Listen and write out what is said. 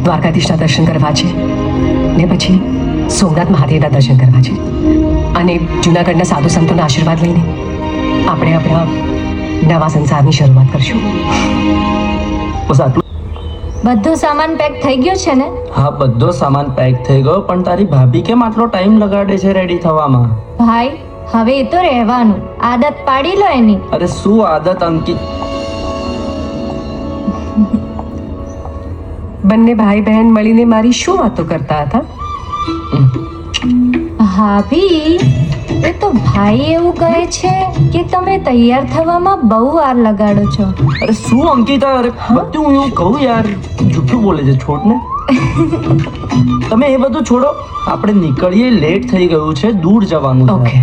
દ્વારકાધીશના દર્શન કરવા છે ને પછી સોમનાથ મહાદેવના દર્શન કરવા છે અને જૂનાગઢના સાધુ સંતોના આશીર્વાદ લઈને આપણે આપણા નવા સંસારની શરૂઆત કરશું. બસ આટલું? બધો સામાન પેક થઈ ગયો છે ને? હા, બધો સામાન પેક થઈ ગયો, પણ તારી ભાભી કેમ આટલો ટાઈમ લગાડે છે રેડી થવામાં? ભાઈ હવે એ તો રહેવાનું, આદત પાડી લો એની. અરે શું આદત અંકિત? બંને ભાઈ બહેન મળીને મારી શું વાતો કરતા હતા? ભાભી એ તો ભાઈ એવું કહે છે કે તમે તૈયાર થવામાં બહુ વાર લગાડો છો. અરે શું અંકિતા, અરે બધું હું એવું કહું યાર, જૂઠું બોલે છે, છોડ ને. તમે એ બધું છોડો, આપણે નીકળીએ, લેટ થઈ ગયું છે, દૂર જવાનું છે. ઓકે